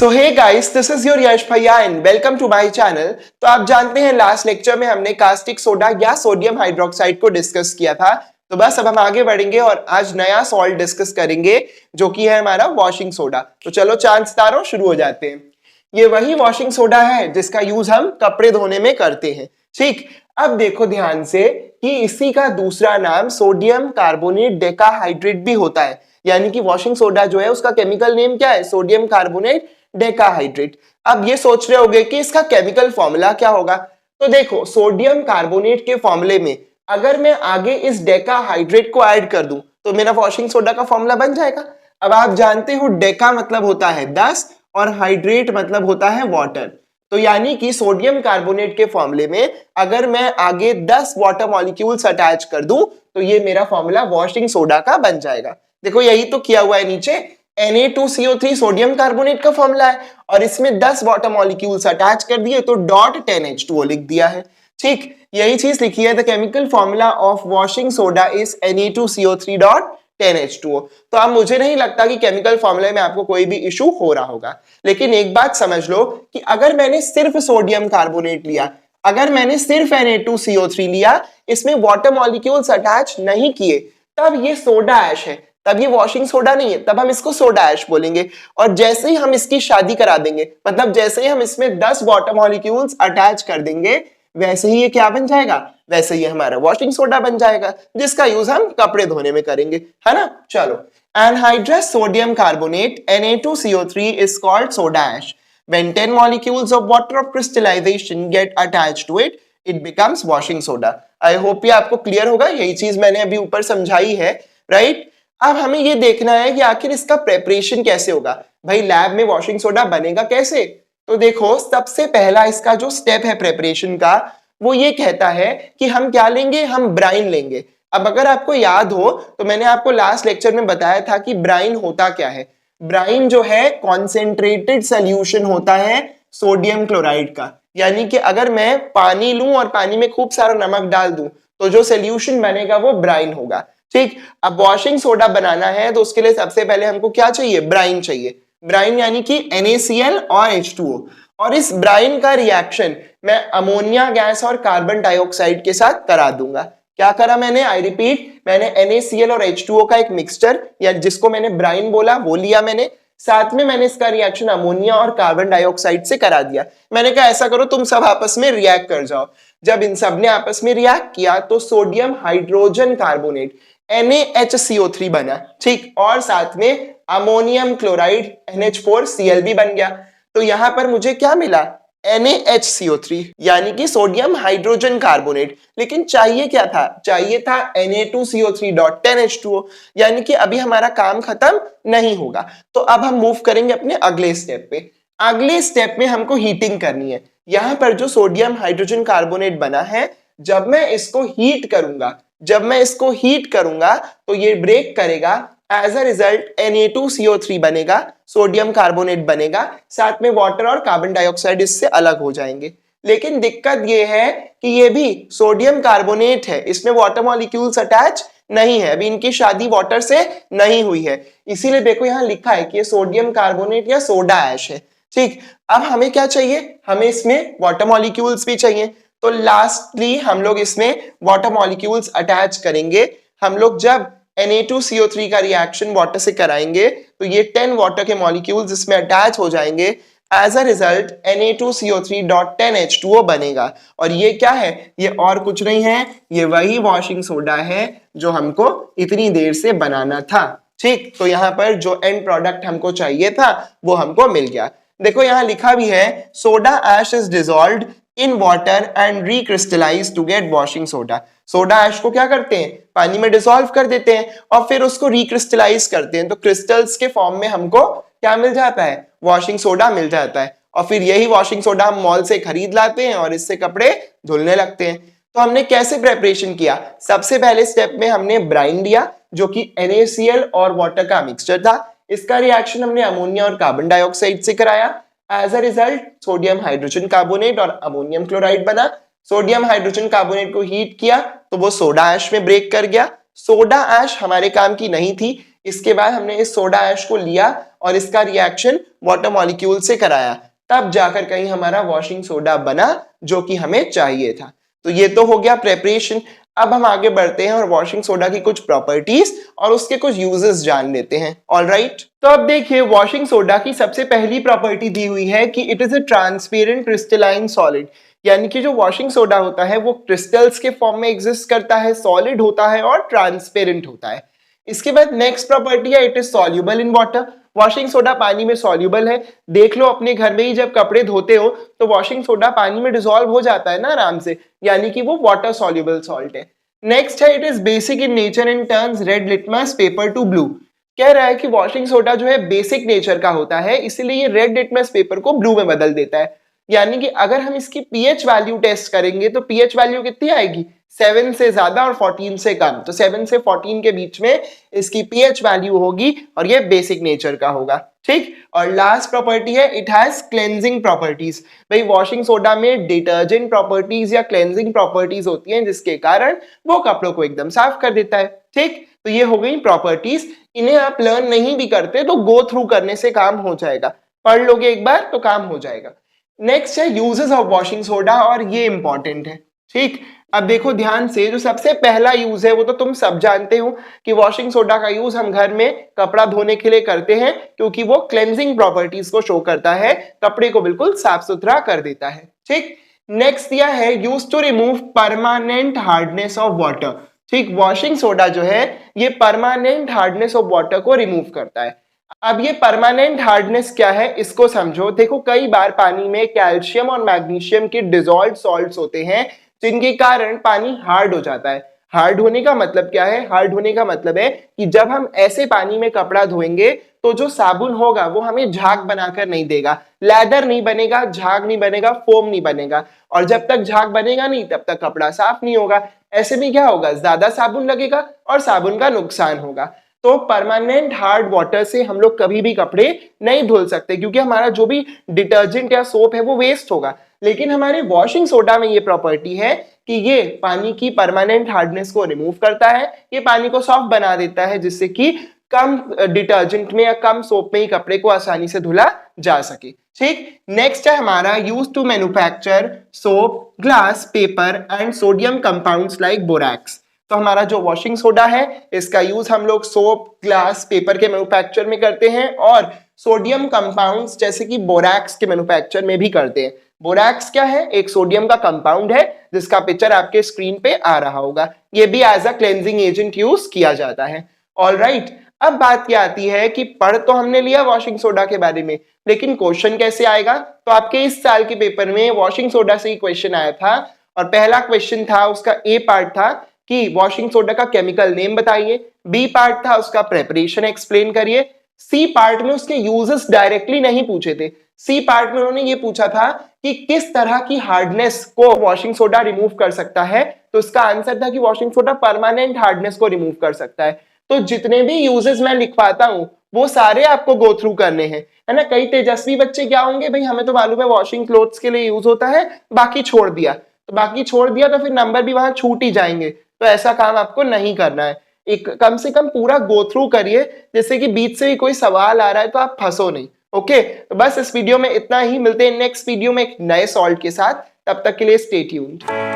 So hey guys, this is your Yash भैया and welcome to my channel. तो आप जानते हैं लास्ट लेक्चर में हमने कास्टिक सोडा या सोडियम हाइड्रोक्साइड को डिस्कस किया था। तो बस अब हम आगे बढ़ेंगे और आज नया सॉल्ट डिस्कस करेंगे जो कि है हमारा वॉशिंग सोडा। तो चलो चांद सितारों शुरू हो जाते हैं। ये वही वॉशिंग सोडा है जिसका यूज हम कपड़े धोने में करते हैं। ठीक, अब देखो ध्यान से कि इसी का दूसरा नाम सोडियम कार्बोनेट डेकाहाइड्रेट भी होता है। यानी कि वॉशिंग सोडा जो है उसका केमिकल नेम क्या है? Sodium carbonate decahydrate. अब ये सोच रहे होंगे कि इसका केमिकल फॉर्मूला क्या होगा। तो देखो, सोडियम कार्बोनेट के फॉर्मूले में अगर मैं आगे इस डेकाहाइड्रेट को ऐड कर दूं तो मेरा वॉशिंग सोडा का फॉर्मूला बन जाएगा। अब आप जानते हो डेका मतलब होता है 10 और हाइड्रेट मतलब होता है वाटर। तो यानी कि सोडियम कार्बोनेट के फॉर्मूले में अगर मैं आगे 10 वाटर मॉलिक्यूल्स अटैच कर दूं तो ये मेरा फॉर्मूला वॉशिंग सोडा का बन जाएगा। देखो यही तो किया हुआ है नीचे, Na2CO3 सोडियम कार्बोनेट का फॉर्मूला है और इसमें 10 वाटर मॉलिक्यूल्स अटैच कर दिए तो डॉट 10H2O लिख दिया है। ठीक, यही चीज लिखी है। The chemical formula of washing soda is Na2CO3 dot 10H2O। तो अब मुझे नहीं लगता कि केमिकल फॉर्मूले में आपको कोई भी इशू हो रहा होगा। लेकिन एक बात समझ लो कि अगर मैंने सिर्फ सोडियम कार्बोनेट लिया, अगर मैंने सिर्फ Na2CO3 लिया, इसमें वाटर मॉलिक्यूल्स अटैच नहीं किए, तब ये सोडा ऐश है, तब ये वॉशिंग सोडा नहीं है, तब हम इसको सोडा ऐश बोलेंगे। और जैसे ही हम इसकी शादी करा देंगे, मतलब जैसे ही हम इसमें 10 वाटर मॉलिक्यूल्स अटैच कर देंगे, वैसे ही ये क्या बन जाएगा? वैसे ही हमारा वॉशिंग सोडा बन जाएगा जिसका यूज हम कपड़े धोने में करेंगे, है ना। चलो, anhydrous sodium carbonate Na2CO3 is called soda ash. When 10 molecules of water of crystallization get attached to it, it becomes washing soda. I hope ये आपको क्लियर होगा। यही चीज मैंने अभी ऊपर समझाई है, राइट। अब हमें ये देखना है कि आखिर इसका प्रेपरेशन कैसे होगा। भाई लैब में वॉशिंग सोडा बनेगा कैसे? तो देखो, सबसे पहला इसका जो स्टेप है प्रेपरेशन का, वो ये कहता है कि हम क्या लेंगे? हम ब्राइन लेंगे। अब अगर आपको याद हो तो मैंने आपको लास्ट लेक्चर में बताया था कि ब्राइन होता क्या है। ब्राइन जो है कॉन्सेंट्रेटेड सोल्यूशन होता है सोडियम क्लोराइड का। यानी कि अगर मैं पानी लूं और पानी में खूब सारा नमक डाल दूं तो जो सोल्यूशन बनेगा वो ब्राइन होगा। ठीक, अब वॉशिंग सोडा बनाना है तो उसके लिए सबसे पहले हमको क्या चाहिए? ब्राइन चाहिए। ब्राइन यानी कि NaCl और H2O। और इस ब्राइन का रिएक्शन मैं अमोनिया गैस और कार्बन डाइऑक्साइड के साथ करा दूंगा। क्या करा मैंने? आई रिपीट, मैंने NaCl और H2O का एक मिक्सचर या जिसको मैंने ब्राइन बोला वो लिया मैंने, साथ में मैंने इसका रिएक्शन अमोनिया और कार्बन डाइऑक्साइड से करा दिया। मैंने कहा ऐसा करो, तुम सब आपस में रिएक्ट कर जाओ। जब इन सब ने आपस में रिएक्ट किया तो सोडियम हाइड्रोजन कार्बोनेट NaHCO3 बना। ठीक, और साथ में अमोनियम क्लोराइड NH4Cl भी बन गया। तो यहां पर मुझे क्या मिला? NaHCO3 यानी कि सोडियम हाइड्रोजन कार्बोनेट। लेकिन चाहिए क्या था? चाहिए था Na2CO3 डॉट 10H2O। यानी कि अभी हमारा काम खत्म नहीं होगा। तो अब हम मूव करेंगे अपने अगले स्टेप पे। अगले स्टेप में हमको हीटिंग करनी है। यहां पर जो सोडियम हाइड्रोजन कार्बोनेट बना है, जब मैं इसको हीट करूंगा तो ये ब्रेक करेगा। एज अ रिजल्ट Na2CO3 बनेगा, सोडियम कार्बोनेट बनेगा, साथ में वाटर और कार्बन डाइऑक्साइड इससे अलग हो जाएंगे। लेकिन दिक्कत ये है कि ये भी सोडियम कार्बोनेट है, इसमें वाटर मॉलिक्यूल्स अटैच नहीं है, अभी इनकी शादी वाटर से नहीं हुई है। इसीलिए देखो यहां लिखा है कि ये सोडियम कार्बोनेट या सोडा ऐश है। ठीक, अब हमें क्या चाहिए? हमें इसमें वाटर मॉलिक्यूल्स भी चाहिए। तो लास्टली हम लोग इसमें वाटर मॉलिक्यूल्स अटैच करेंगे। हम लोग जब Na2CO3 का रिएक्शन वाटर से कराएंगे तो ये 10 वाटर के मॉलिक्यूल्स इसमें अटैच हो जाएंगे। As a result Na2CO3 dot 10H2O बनेगा। और ये क्या है? ये और कुछ नहीं है, ये वही वॉशिंग सोडा है जो हमको इतनी देर से बनाना था। ठीक, तो यहाँ पर जो एंड प्रोडक्ट हमको चाहिए था वो हमको मिल गया। देखो यहाँ लिखा भी है, soda ash is dissolved in water and recrystallize to get washing soda. Soda ash को क्या करते हैं? पानी में डिसॉल्व कर देते हैं और फिर उसको रिक्रिस्टलाइज करते हैं। तो क्रिस्टल्स के फॉर्म में हमको क्या मिल जाता है? वॉशिंग सोडा मिल जाता है। और फिर यही वॉशिंग सोडा हम मॉल से खरीद लाते हैं और इससे कपड़े धुलने लगते हैं। तो हमने कैसे प्रेपरेशन किया? सबसे पहले स्टेप में हमने ब्राइन लिया जो कि NaCl और वाटर का मिक्सचर था। इसका रिएक्शन हमने अमोनिया और कार्बन डाइऑक्साइड से कराया। As a result sodium hydrogen carbonate और अमोनियम क्लोराइड बना। सोडियम हाइड्रोजन कार्बोनेट को हीट किया तो वो सोडा ऐश में ब्रेक कर गया। सोडा ऐश हमारे काम की नहीं थी, इसके बाद हमने इस सोडा ऐश को लिया और इसका रिएक्शन वाटर मॉलिक्यूल से कराया, तब जाकर कहीं हमारा वॉशिंग सोडा बना जो कि हमें चाहिए था। तो ये तो हो गया प्रेपरेशन। अब हम आगे बढ़ते हैं और वॉशिंग सोडा की कुछ प्रॉपर्टीज और उसके कुछ यूजेस जान लेते हैं। ऑलराइट, तो अब देखिए वॉशिंग सोडा की सबसे पहली प्रॉपर्टी दी हुई है कि it is a transparent crystalline solid, यानी कि जो वॉशिंग सोडा होता है वो क्रिस्टल्स के फॉर्म में एग्जिस्ट करता है, सॉलिड होता है और ट्रांसपेरेंट होता है। इसके बाद नेक्स्ट प्रॉपर्टी है it is soluble in water. Washing soda पानी में सॉल्युबल है। देख लो अपने घर में ही जब कपड़े धोते हो तो वॉशिंग सोडा पानी में डिसॉल्व हो जाता है ना आराम से, यानी कि वो वाटर सॉल्युबल सॉल्ट है। नेक्स्ट है it is basic in nature and turns red litmus paper two blue. कह रहा है कि वॉशिंग सोडा जो है बेसिक नेचर का होता है, इसीलिए ये रेड लिटमस पेपर को ब्लू में बदल देता है। यानी कि अगर हम इसकी पीएच वैल्यू टेस्ट करेंगे तो पीएच वैल्यू कितनी आएगी, 7 से ज्यादा और 14 से कम। तो 7 से 14 के बीच में इसकी पीएच वैल्यू होगी और ये बेसिक नेचर का होगा। ठीक, और लास्ट प्रॉपर्टी है इट हैज क्लेंजिंग प्रॉपर्टीज। भाई वॉशिंग सोडा में डिटर्जेंट प्रॉपर्टीज या क्लेंजिंग प्रॉपर्टीज होती हैं जिसके कारण वो कपड़ों को एकदम साफ कर देता है। ठीक, तो ये हो गई प्रॉपर्टीज। इन्हें आप लर्न नहीं भी करते तो गो थ्रू करने से काम हो जाएगा, पढ़ लोगे एक बार तो काम हो जाएगा। नेक्स्ट है यूजेस ऑफ वॉशिंग सोडा और ये इंपॉर्टेंट है। ठीक, अब देखो ध्यान से, जो सबसे पहला यूज है वो तो तुम सब जानते हो कि वॉशिंग सोडा का यूज हम घर में कपड़ा धोने के लिए करते हैं क्योंकि वो क्लेंजिंग प्रॉपर्टीज को शो करता है, कपड़े को बिल्कुल साफ सुथरा कर देता है। ठीक, नेक्स्ट दिया है use to remove permanent hardness of water. ठीक, वॉशिंग सोडा जो है ये परमानेंट हार्डनेस ऑफ वाटर को रिमूव करता है। अब ये परमानेंट हार्डनेस क्या है इसको समझो। देखो कई बार पानी में कैल्शियम और मैग्नीशियम के डिसॉल्व्ड सॉल्ट्स होते हैं जिनके कारण पानी हार्ड हो जाता है। हार्ड होने का मतलब क्या है, हार्ड होने का मतलब है कि जब हम ऐसे पानी में कपड़ा धोएंगे तो जो साबुन होगा वो हमें झाग बनाकर नहीं देगा, लेदर नहीं बनेगा, झाग नहीं बनेगा, फोम नहीं बनेगा, और जब तक झाग बनेगा नहीं तब तक कपड़ा साफ नहीं होगा। ऐसे में क्या होगा, ज्यादा साबुन लगेगा और साबुन का नुकसान होगा। तो परमानेंट हार्ड वाटर से हम लोग कभी भी कपड़े नहीं धुल सकते क्योंकि हमारा जो भी डिटर्जेंट या सोप है वो वेस्ट होगा। लेकिन हमारे वॉशिंग सोडा में ये प्रॉपर्टी है कि ये पानी की परमानेंट हार्डनेस को रिमूव करता है, ये पानी को सॉफ्ट बना देता है जिससे कि कम डिटर्जेंट में या कम सोप में ही कपड़े को आसानी से धुला जा सके। ठीक, नेक्स्ट है हमारा use to manufacture soap, glass, paper and sodium compounds like borax. तो हमारा जो वॉशिंग सोडा है इसका यूज हम लोग सोप, ग्लास, पेपर के मैन्युफैक्चर में करते हैं और सोडियम कंपाउंड्स जैसे कि बोरैक्स के मैन्युफैक्चर में भी करते हैं। बोरैक्स क्या है, एक सोडियम का कंपाउंड है जिसका पिक्चर आपके स्क्रीन पे आ रहा होगा। ये भी as a cleansing agent use किया जाता है। ऑलराइट, अब बात क्या आती है कि पढ़ तो हमने लिया वॉशिंग सोडा के बारे में, लेकिन क्वेश्चन कैसे आएगा। तो आपके इस साल के पेपर में वॉशिंग सोडा से ही क्वेश्चन आया था और पहला क्वेश्चन था उसका ए पार्ट था कि वॉशिंग सोडा का केमिकल नेम बताइए, बी पार्ट था उसका प्रेपरेशन एक्सप्लेन करिए, सी पार्ट में उसके यूजेस डायरेक्टली नहीं पूछे थे। सी पार्ट में उन्होंने ये पूछा था कि किस तरह की हार्डनेस को वॉशिंग सोडा रिमूव कर सकता है, तो इसका आंसर था कि वॉशिंग सोडा परमानेंट हार्डनेस को रिमूव कर सकता है। तो जितने भी यूजेस मैं लिखवाता हूं वो सारे आपको गो थ्रू करने हैं, है ना। कई तेजस्वी बच्चे क्या होंगे, भाई हमें तो मालूम है वॉशिंग क्लोथ्स के लिए यूज होता है, बाकी छोड़ दिया, तो बाकी छोड़ दिया तो फिर नंबर भी वहां छूट ही जाएंगे। तो ऐसा काम आपको नहीं करना है, एक कम से कम पूरा गो थ्रू करिए, जैसे कि बीच से भी कोई सवाल आ रहा है तो आप फंसो नहीं। ओके, तो बस इस वीडियो में इतना ही, मिलते हैं नेक्स्ट वीडियो में एक नए सॉल्ट के साथ, तब तक के लिए स्टे ट्यून्ड।